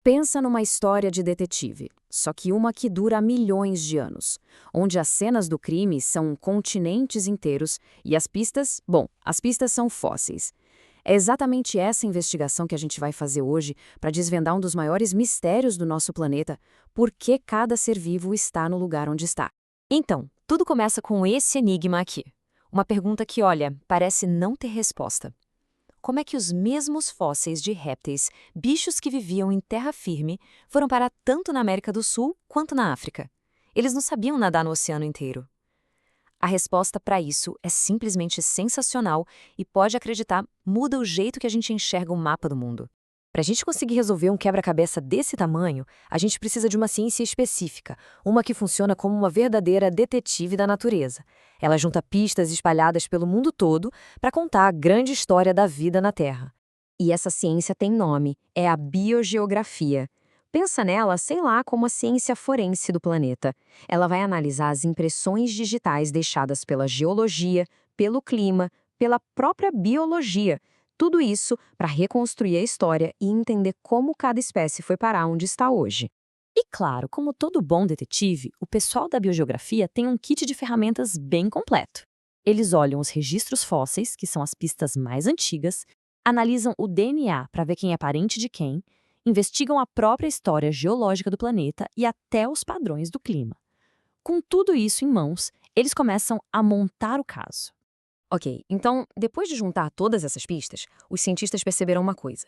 Pensa numa história de detetive, só que uma que dura milhões de anos, onde as cenas do crime são continentes inteiros e as pistas, bom, as pistas são fósseis. É exatamente essa investigação que a gente vai fazer hoje para desvendar um dos maiores mistérios do nosso planeta: por que cada ser vivo está no lugar onde está. Então, tudo começa com esse enigma aqui. Uma pergunta que, olha, parece não ter resposta. Como é que os mesmos fósseis de répteis, bichos que viviam em terra firme, foram parar tanto na América do Sul quanto na África? Eles não sabiam nadar no oceano inteiro. A resposta para isso é simplesmente sensacional e, pode acreditar, muda o jeito que a gente enxerga o mapa do mundo. Para a gente conseguir resolver um quebra-cabeça desse tamanho, a gente precisa de uma ciência específica, uma que funciona como uma verdadeira detetive da natureza. Ela junta pistas espalhadas pelo mundo todo para contar a grande história da vida na Terra. E essa ciência tem nome, é a biogeografia. Pensa nela, sei lá, como a ciência forense do planeta. Ela vai analisar as impressões digitais deixadas pela geologia, pelo clima, pela própria biologia. Tudo isso para reconstruir a história e entender como cada espécie foi parar onde está hoje. E claro, como todo bom detetive, o pessoal da biogeografia tem um kit de ferramentas bem completo. Eles olham os registros fósseis, que são as pistas mais antigas, analisam o DNA para ver quem é parente de quem, investigam a própria história geológica do planeta e até os padrões do clima. Com tudo isso em mãos, eles começam a montar o caso. Ok, então, depois de juntar todas essas pistas, os cientistas perceberam uma coisa.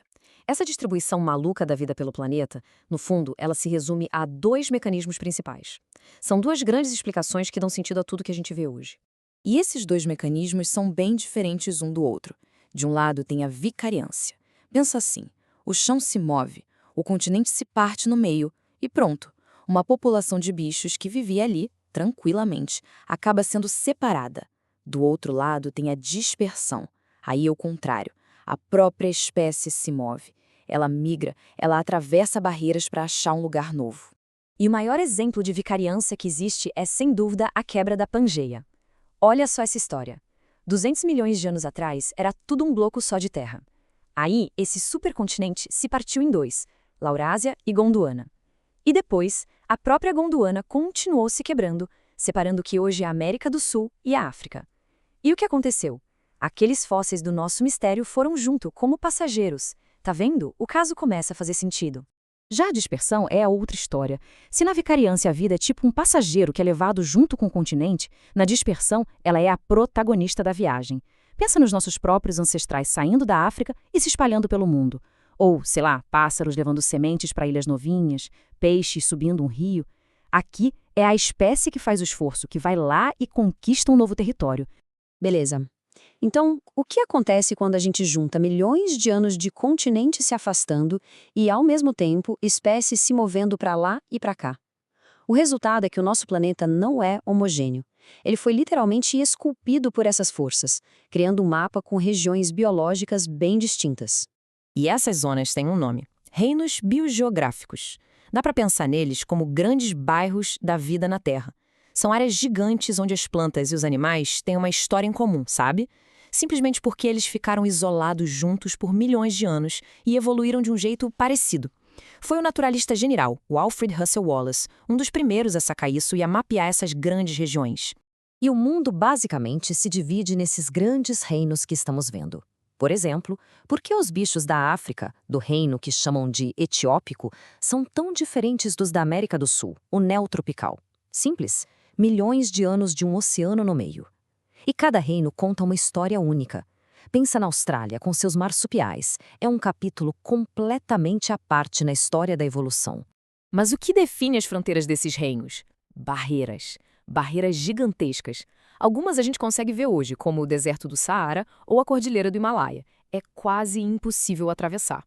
Essa distribuição maluca da vida pelo planeta, no fundo, ela se resume a dois mecanismos principais. São duas grandes explicações que dão sentido a tudo que a gente vê hoje. E esses dois mecanismos são bem diferentes um do outro. De um lado tem a vicariância. Pensa assim, o chão se move, o continente se parte no meio e pronto. Uma população de bichos que vivia ali, tranquilamente, acaba sendo separada. Do outro lado tem a dispersão. Aí é o contrário. A própria espécie se move. Ela migra, ela atravessa barreiras para achar um lugar novo. E o maior exemplo de vicariância que existe é, sem dúvida, a quebra da Pangeia. Olha só essa história. 200 milhões de anos atrás, era tudo um bloco só de terra. Aí, esse supercontinente se partiu em dois, Laurásia e Gondwana. E depois, a própria Gondwana continuou se quebrando, separando o que hoje é a América do Sul e a África. E o que aconteceu? Aqueles fósseis do nosso mistério foram junto, como passageiros. Tá vendo? O caso começa a fazer sentido. Já a dispersão é a outra história. Se na vicariância a vida é tipo um passageiro que é levado junto com o continente, na dispersão ela é a protagonista da viagem. Pensa nos nossos próprios ancestrais saindo da África e se espalhando pelo mundo. Ou, sei lá, pássaros levando sementes para ilhas novinhas, peixes subindo um rio. Aqui é a espécie que faz o esforço, que vai lá e conquista um novo território. Beleza. Então, o que acontece quando a gente junta milhões de anos de continentes se afastando e, ao mesmo tempo, espécies se movendo para lá e para cá? O resultado é que o nosso planeta não é homogêneo. Ele foi literalmente esculpido por essas forças, criando um mapa com regiões biológicas bem distintas. E essas zonas têm um nome: reinos biogeográficos. Dá para pensar neles como grandes bairros da vida na Terra. São áreas gigantes onde as plantas e os animais têm uma história em comum, sabe? Simplesmente porque eles ficaram isolados juntos por milhões de anos e evoluíram de um jeito parecido. Foi o naturalista general, o Alfred Russel Wallace, um dos primeiros a sacar isso e a mapear essas grandes regiões. E o mundo basicamente se divide nesses grandes reinos que estamos vendo. Por exemplo, por que os bichos da África, do reino que chamam de etiópico, são tão diferentes dos da América do Sul, o neotropical? Simples. Milhões de anos de um oceano no meio. E cada reino conta uma história única. Pensa na Austrália, com seus marsupiais. É um capítulo completamente à parte na história da evolução. Mas o que define as fronteiras desses reinos? Barreiras. Barreiras gigantescas. Algumas a gente consegue ver hoje, como o deserto do Saara ou a cordilheira do Himalaia. É quase impossível atravessar.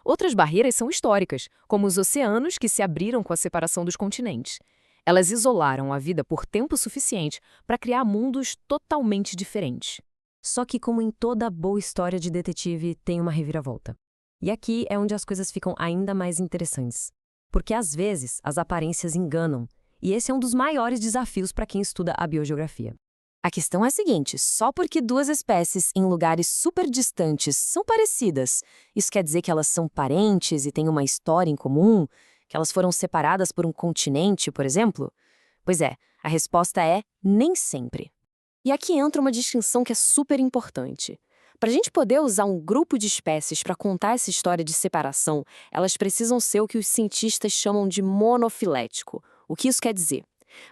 Outras barreiras são históricas, como os oceanos que se abriram com a separação dos continentes. Elas isolaram a vida por tempo suficiente para criar mundos totalmente diferentes. Só que, como em toda boa história de detetive, tem uma reviravolta. E aqui é onde as coisas ficam ainda mais interessantes. Porque, às vezes, as aparências enganam. E esse é um dos maiores desafios para quem estuda a biogeografia. A questão é a seguinte: só porque duas espécies em lugares super distantes são parecidas, isso quer dizer que elas são parentes e têm uma história em comum? Que elas foram separadas por um continente, por exemplo? Pois é, a resposta é nem sempre. E aqui entra uma distinção que é super importante. Para a gente poder usar um grupo de espécies para contar essa história de separação, elas precisam ser o que os cientistas chamam de monofilético. O que isso quer dizer?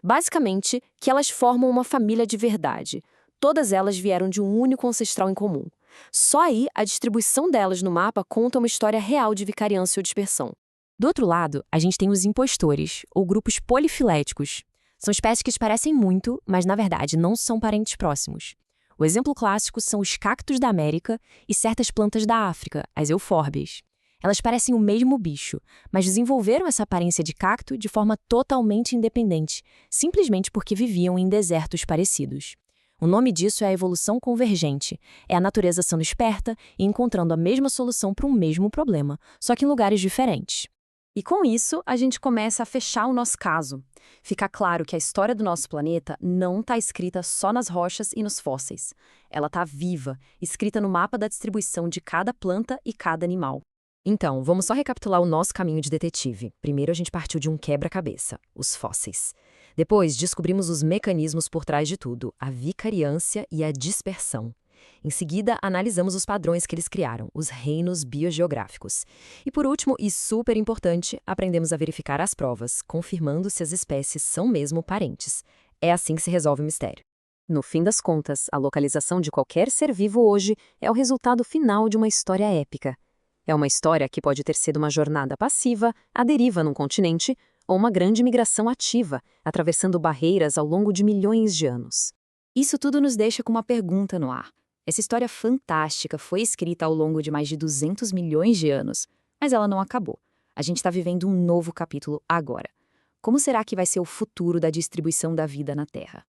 Basicamente, que elas formam uma família de verdade. Todas elas vieram de um único ancestral em comum. Só aí, a distribuição delas no mapa conta uma história real de vicariância ou dispersão. Do outro lado, a gente tem os impostores, ou grupos polifiléticos. São espécies que se parecem muito, mas na verdade não são parentes próximos. O exemplo clássico são os cactos da América e certas plantas da África, as eufórbias. Elas parecem o mesmo bicho, mas desenvolveram essa aparência de cacto de forma totalmente independente, simplesmente porque viviam em desertos parecidos. O nome disso é a evolução convergente. É a natureza sendo esperta e encontrando a mesma solução para um mesmo problema, só que em lugares diferentes. E com isso, a gente começa a fechar o nosso caso. Fica claro que a história do nosso planeta não está escrita só nas rochas e nos fósseis. Ela está viva, escrita no mapa da distribuição de cada planta e cada animal. Então, vamos só recapitular o nosso caminho de detetive. Primeiro, a gente partiu de um quebra-cabeça, os fósseis. Depois, descobrimos os mecanismos por trás de tudo, a vicariância e a dispersão. Em seguida, analisamos os padrões que eles criaram, os reinos biogeográficos. E por último, e super importante, aprendemos a verificar as provas, confirmando se as espécies são mesmo parentes. É assim que se resolve o mistério. No fim das contas, a localização de qualquer ser vivo hoje é o resultado final de uma história épica. É uma história que pode ter sido uma jornada passiva, à deriva num continente, ou uma grande migração ativa, atravessando barreiras ao longo de milhões de anos. Isso tudo nos deixa com uma pergunta no ar. Essa história fantástica foi escrita ao longo de mais de 200 milhões de anos, mas ela não acabou. A gente está vivendo um novo capítulo agora. Como será que vai ser o futuro da distribuição da vida na Terra?